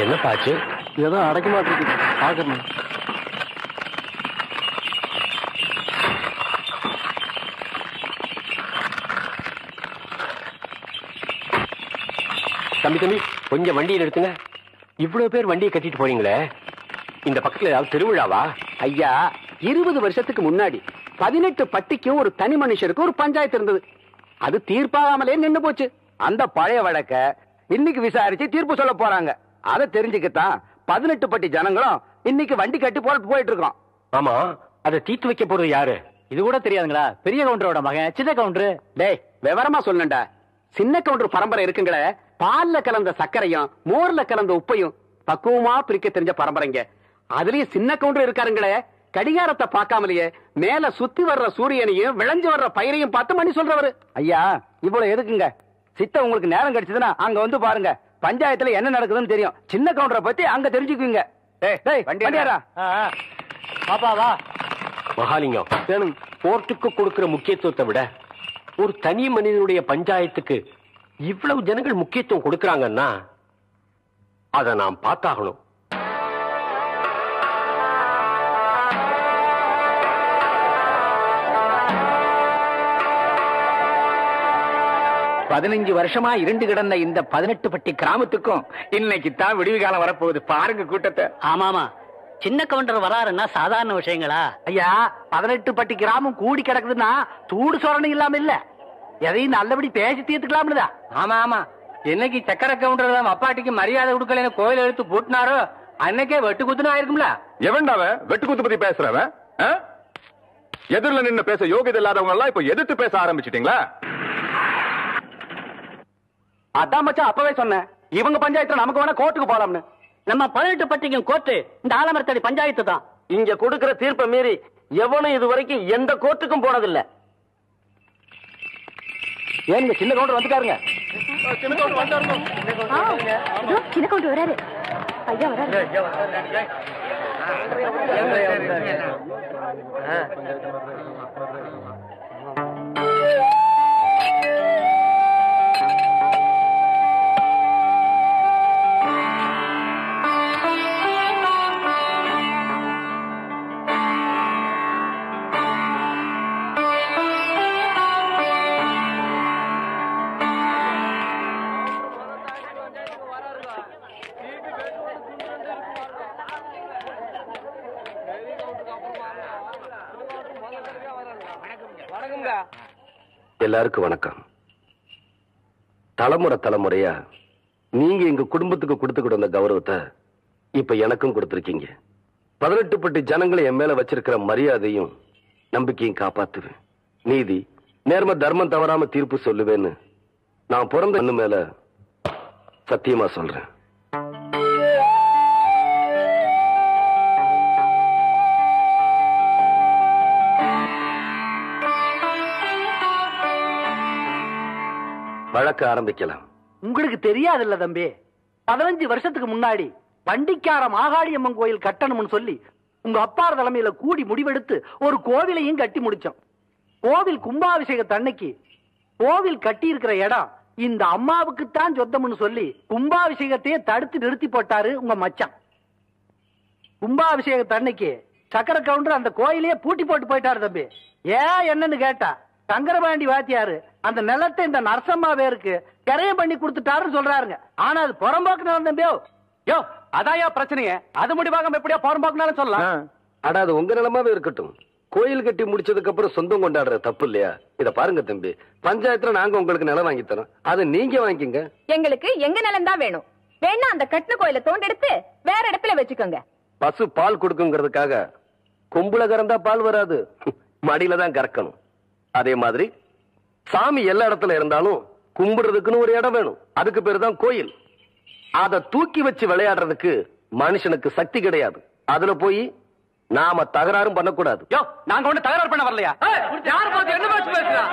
என்ன பாச்சு? ஏதோ அடக்க மாட்டேங்குது, பாக்கணும். தம்பி கொஞ்சம் வண்டியை நிறுத்துங்க. இவ்வளவு பேர் வண்டியை கட்டிட்டு போறீங்களே, இந்த பக்கத்துல ஏதாவது திருவிழாவா? ஐயா, 20 வருஷத்துக்கு முன்னாடி 18 பட்டிக்கும் ஒரு தனி மனுஷருக்கு ஒரு பஞ்சாயத்து இருந்தது. அது தீர்ப்பாகாமலே நின்று போச்சு. அந்த பழைய வழக்க இன்னைக்கு விசாரிச்சு தீர்ப்பு சொல்ல போறாங்க. அதை தெரிஞ்சுக்கத்தான் 18 பட்டி ஜனங்களும் இன்னைக்கு வண்டி கட்டி போயிட்டு இருக்கோம். ஆமா, அதை தீர்த்து வைக்க போறது யாரு? இது கூட தெரியாதுங்களா? பெரிய கவுண்டரோட மகன் சின்ன கவுண்டரு. டேய், விவரமா சொல்லணும்டா. சின்ன கவுண்டர் பரம்பரை இருக்குங்களே, பால்ல கலந்த சர்க்கரையும் மோர்ல கலந்த உப்பையும் பக்குவமா பிரிக்க தெரிஞ்ச பரம்பரைங்க. அதுலயும் சின்ன கவுண்டர் இருக்காருங்களே, கடிகாரத்தை பார்க்காமலேயே மேல சுத்தி வர்ற சூரியனையும் விளைஞ்சு வர்ற பயிரையும் பார்த்து மணி சொல்றவரு. ஐயா, இவ்வளவு எதுக்குங்க? சித்த உங்களுக்கு நேரம் கிடைச்சதுன்னா அங்க வந்து பாருங்க. பஞ்சாயத்துல என்ன நடக்குதுன்னு தெரியும். சின்ன கவுண்டரை பத்தி அங்க தெரிஞ்சுக்குவீங்க. பாப்பாவா மகாலிங்கம், கோர்ட்டுக்கு கொடுக்கிற முக்கியத்துவத்தை விட ஒரு தனி மனிதனுடைய பஞ்சாயத்துக்கு இவ்வளவு ஜனங்கள் முக்கியத்துவம் கொடுக்கறாங்கன்னா அதை நாம் பார்த்தாகணும். பதினஞ்சு வருஷமா இருண்டு கிடந்த இந்த 18 பட்டி கிராமத்துக்கும் இன்னைக்கு தான் விடுவி காலம் வரப்போகுது. பாருங்க கூட்டத்தை. ஆமாமா, சின்ன கவுண்டர் வராருன்னா சாதாரண விஷயங்களா? ஐயா, 18 பட்டி கிராமம் கூடி கிடக்குதுன்னா சூடு சொரணை இல்லாம இல்ல, எதையும் நல்லபடி பேசி தீர்த்துக்கலாம்னுதா. ஆமா ஆமா, என்னைக்கு சக்கர கவுண்டர் தான் அப்பாட்டிக்கு மரியாதை கொடுக்கல கோயில் எடுத்து போட்டுனாரோ அன்னைக்கே வெட்டு குத்துனா ஆயிருக்கும்ல. எவன்டாவ வெட்டு குத்து பத்தி பேசுறவன்? எதிரில நின்னு பேச யோகியதை இல்லாதவங்க எல்லாம் இப்ப எதிர்த்து பேச ஆரம்பிச்சிட்டீங்களா? அதான் மச்சான் அப்பவே சொன்னேன், இவங்க பஞ்சாயத்துல நமக்கு வேணா கோர்ட்டுக்கு போலாம்னு. நம்ம 18 பட்டிக்கும் கோர்ட்டு இந்த ஆலமரத்தடி பஞ்சாயத்து தான். இங்க கொடுக்கிற தீர்ப்பை மீறி எவனும் இது வரைக்கும் எந்த கோர்ட்டுக்கும் போனதில்லை. ஏன் சின்ன கவுண்டர் வந்துட்டாருங்க. சின்ன கவுண்டர் வராரு. ஐயா வராரு. எல்லாருக்கும் வணக்கம். தலைமுறை தலைமுறையா நீங்க எங்க குடும்பத்துக்கு கொடுத்துக்கிட்டு வந்த கௌரவத்தை இப்ப எனக்கும் கொடுத்திருக்கீங்க. 18 பட்டி ஜனங்களை என் மேல வச்சிருக்கிற மரியாதையும் நம்பிக்கையும் காப்பாத்துவேன். நீதி நேர்ம தர்மம் தவறாம தீர்ப்பு சொல்லுவேன்னு நான் பிறந்த மண்ணு மேல சத்தியமா சொல்றேன். வழக்க ஆரம்பிக்கலாம். உங்களுக்கு தெரியாதுல்ல தம்பி, 15 வருஷத்துக்கு முன்னாடி பண்டிக்கார மாகாளியம்மன் கோயில் கட்டணும்னு சொல்லி உங்க அப்பார் தலைமையில கூடி முடிவெடுத்து ஒரு கோவிலையும் கட்டி முடிச்சோம். கோவில் கும்பாபிஷேகத்தன்னைக்கு கோவில் கட்டி இருக்கிற இடம் இந்த அம்மாவுக்குத்தான் சொந்தம்னு சொல்லி கும்பாபிஷேகத்தையே தடுத்து நிறுத்தி போட்டாரு உங்க மச்சான். கும்பாபிஷேகத்தன்னைக்கு சக்கர கவுண்டர் அந்த கோயிலையே பூட்டி போட்டு போயிட்டாரு தம்பி. ஏன் என்னன்னு கேட்டா, சங்கரபாண்டி வாத்தியாரு அந்த நிலத்தை இந்த நரசம்மா பேருக்கு கரையம் பண்ணி கொடுத்துட்டாருன்னு சொல்றாருங்க. ஆனா அது புறம்போக்கு நிலம் தம்பியோ. யோ, அதாயா பிரச்சனையே. அது முடிவாக எப்படியா புறம்போக்குனாலும் சொல்லலாம். அடா, அது உங்க நிலமாவே இருக்கட்டும். கோயில் கட்டி முடிச்சதுக்கு அப்புறம் சொந்தம் கொண்டாடுற தப்பு இல்லையா? இத பாருங்க தம்பி, பஞ்சாயத்துல நாங்க உங்களுக்கு நிலம் வாங்கி தரோம், அதை நீங்க வாங்கிக்கங்க. எங்களுக்கு எங்க நிலம் தான் வேணும். வேணா அந்த கட்டின கோயில தோண்டெடுத்து வேற இடத்துல வச்சுக்கோங்க. பசு பால் கொடுக்குங்கிறதுக்காக கொம்புல கறந்தா பால் வராது, மடியில தான் கறக்கணும். அதே மாதிரி சாமி எல்லா இடத்துல இருந்தாலும் கும்பிடுறதுக்குன்னு ஒரு இடம் வேணும். அதுக்கு பேரு தான் கோயில். அதை தூக்கி வச்சு விளையாடுறதுக்கு மனுஷனுக்கு சக்தி கிடையாது. அதுல போய் நாம தகராறும் பண்ணக்கூடாது. யோ, நாங்க ஒண்ணு தகராறு பண்ண வரலையா? யார் பார்த்து என்ன பேச்சு பேசுறா?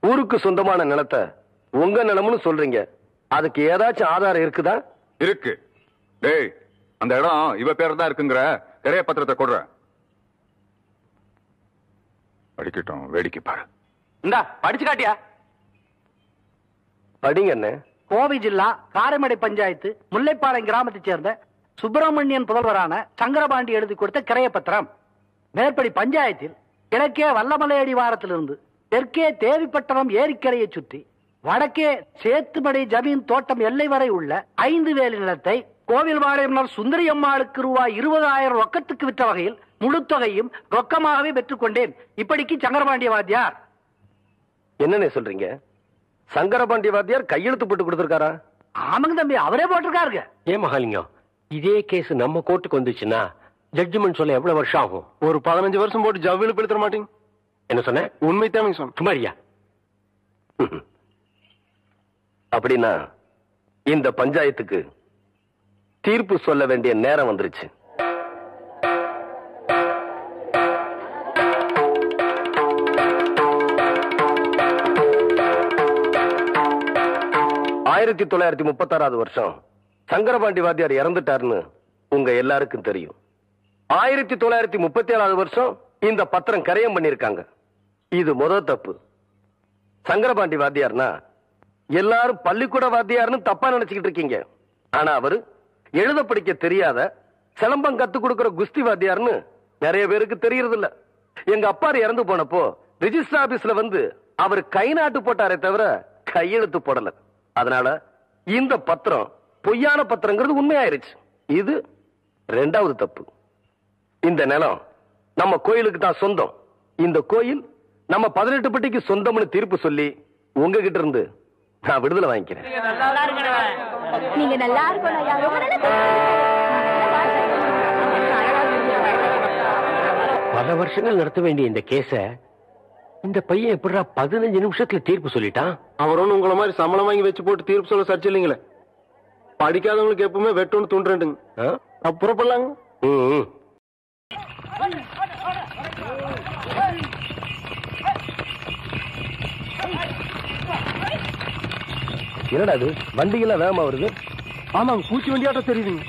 ஊருக்கு சொந்தமான நிலத்தை உங்க நிலம்னு சொல்றீங்க, அதுக்கு ஏதாச்சும் ஆதாரம் இருக்குதா? இருக்கு. டேய், அந்த இடம் இவ பேர் தான் இருக்குங்கிற கிரைய பத்திரத்தை கொடுற. அடிக்கட்டும், வேடிக்கை பாரு. இந்தா படிச்சு காட்டியா? படிங்க என்ன. கோவை ஜில்லா காரைமடை பஞ்சாயத்து முல்லைப்பாளையம் கிராமத்தைச் சேர்ந்த சுப்பிரமணியன் புதல்வரான சங்கரபாண்டி எழுதி கொடுத்த கிரைய பத்திரம். மேற்படி பஞ்சாயத்தில் கிழக்கே வல்லமலை அடிவாரத்திலிருந்து தெற்கே தேவிப்பட்டணம் ஏரிக்கரையை சுற்றி வடக்கே சேத்துமடை ஜமீன் தோட்டம் எல்லை வரை உள்ள 5 வேலி நிலத்தை கோவில்பாளையம் சுந்தரி அம்மாளுக்கு ரூபாய் 20,000 ரொக்கத்துக்கு விற்ற வகையில் முழு தொகையும் ரொக்கமாகவே பெற்றுக் கொண்டேன். இப்படிக்கு சங்கரபாண்டிய வாத்தியார். என்னன்னு சொல்றீங்க? சங்கரபாண்டிய வாத்தியார் கையெழுத்து போட்டு கொடுத்திருக்காரா? ஆமாங்க தம்பி, அவரே போட்டிருக்காருங்க. ஏன் மகாலிங்கம், இதே கேஸ் நம்ம கோர்ட்டுக்கு வந்துச்சுன்னா ஜட்ஜ்மெண்ட் சொல்ல எவ்வளவு வருஷம் ஆகும்? ஒரு 15 வருஷம் போட்டு ஜவ்வில பெடுத்துற மாட்டீங்க. என்ன சொன்ன? உண்மை தான் சொன்ன. சுமாரியா? அப்படின்னா இந்த பஞ்சாயத்துக்கு தீர்ப்பு சொல்ல வேண்டிய நேரம் வந்துருச்சு. ஆயிரத்தி 1936 வருஷம் சங்கரபாண்டி வாத்தியார் இறந்துட்டாருன்னு உங்க எல்லாருக்கும் தெரியும். 1937 வருஷம் இந்த பத்திரம் கரையம் பண்ணிருக்காங்க. இது முதல் தப்பு. சங்கரபாண்டி வாத்தியார்னா எல்லாரும் பள்ளிக்கூட வாத்தியார்னு தப்பா நினைச்சுக்கிட்டு இருக்கீங்க. ஆனா அவரு எழுத படிக்க தெரியாத சிலம்பம் கத்து கொடுக்கிற குஸ்தி வாத்தியார்னு நிறைய பேருக்கு தெரியறது இல்ல. எங்க அப்பா இறந்து போனப்போ ரிஜிஸ்டர் ஆபீஸ்ல வந்து அவர் கை நாட்டு போட்டாரே தவிர கையெழுத்து போடல. அதனால இந்த பத்திரம் பொய்யான பத்திரங்கிறது உண்மையாயிருச்சு. இது 2வது தப்பு. இந்த நிலம் நம்ம கோயிலுக்கு தான் சொந்தம். இந்த கோயில் நம்ம 18 பட்டிக்கு சொந்தம்னு தீர்ப்பு சொல்லி உங்ககிட்ட இருந்து நான் விடுதலை வாங்கிக்கிறேன். நீங்க நல்லா இருக்கணும். பல வருஷங்கள் நடத்த வேண்டிய இந்த கேஸ இந்த பையன் எப்படிடா 15 நிமிஷத்துல தீர்ப்பு சொல்லிட்டான்? அவர் ஒண்ணு உங்களை மாதிரி சம்பளம் வாங்கி வச்சு போட்டு தீர்ப்பு சொல்ல சர்ச்சை இல்லைங்களே. படிக்காதவங்களுக்கு எப்பவுமே வெட்டொன்னு தூண்டுறேன்டுங்க. புறப்படலாங்க. என்னடா அது வண்டிகள்லாம் வேகமா வருது? ஆமாங்க, பூச்சி வண்டியாட்டம் தெரியுதுங்க.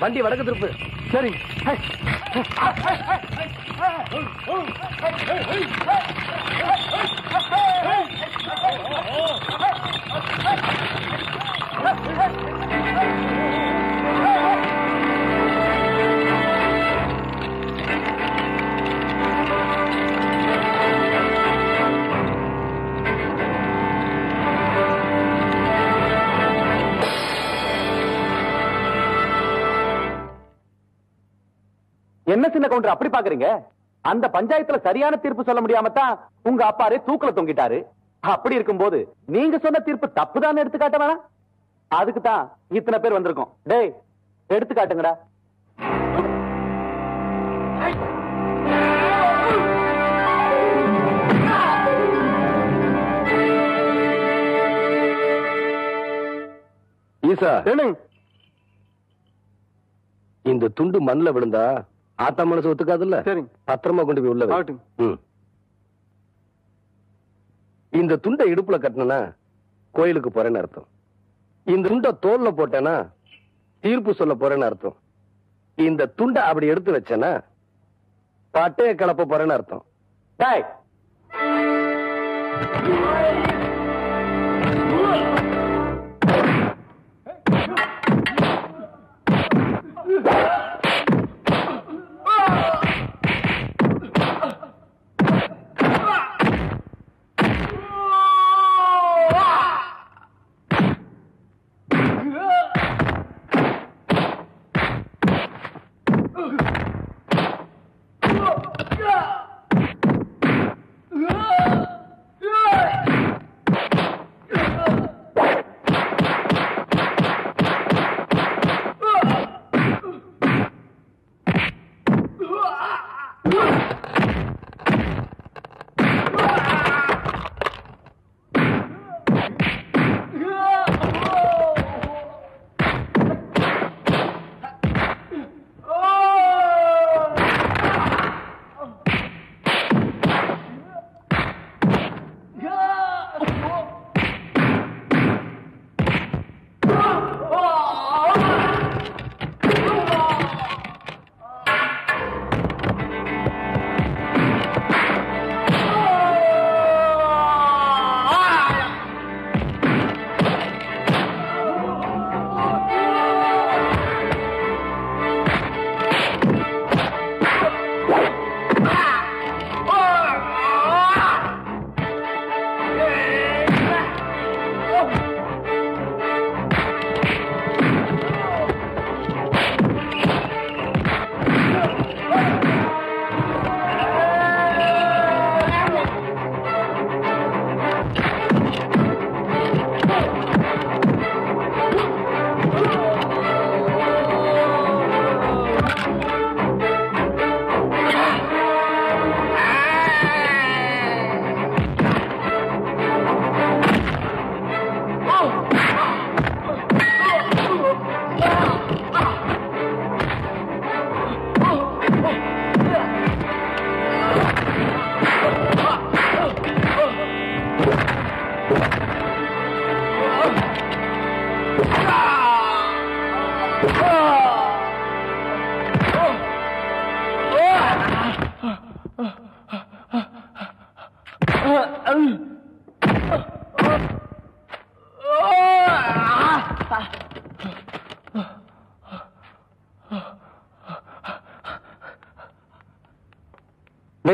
வண்டி வடக்கு திருப்பு. சரி. என்ன சின்ன கவுண்டர் அப்படி பாக்குறீங்க? அந்த பஞ்சாயத்துல சரியான தீர்ப்பு சொல்ல முடியாம தான் உங்க அப்பாரே தூக்குல தொங்கிட்டாரு. அப்படி இருக்கும்போது நீங்க சொன்ன தீர்ப்பு தப்புதான் எடுத்துக்காட்ட வேணாம். அதுக்கு தான் இத்தனை பேர் வந்திருக்கோம். டேய், எடுத்துக்காட்டுங்கடா. ஈசா, இந்த துண்டு மண்ணில் விழுந்தா ஆத்தா மனசு ஒத்துக்காதுல்ல. சரி, பத்திரமா கொண்டு போய் உள்ள வை. இந்த துண்டை இடுப்புல கட்டினா கோயிலுக்கு போறேன்னு அர்த்தம். இந்த துண்டை தோல்ல போட்டேன்னா தீர்ப்பு சொல்ல போறேன்னு அர்த்தம். இந்த துண்டை அப்படி எடுத்து வச்சேன்னா பட்டைய கலப்ப போறேன்னு அர்த்தம். டேய்,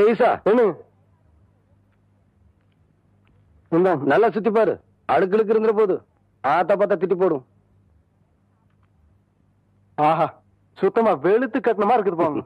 ஈசா என்ன நல்லா சுத்தி பாரு, அழுக்கு இருந்துற போது ஆத்தா பார்த்தா திட்டி போடும். ஆஹா, சுத்தமா வெளுத்து கட்டணமா இருக்குது போங்க.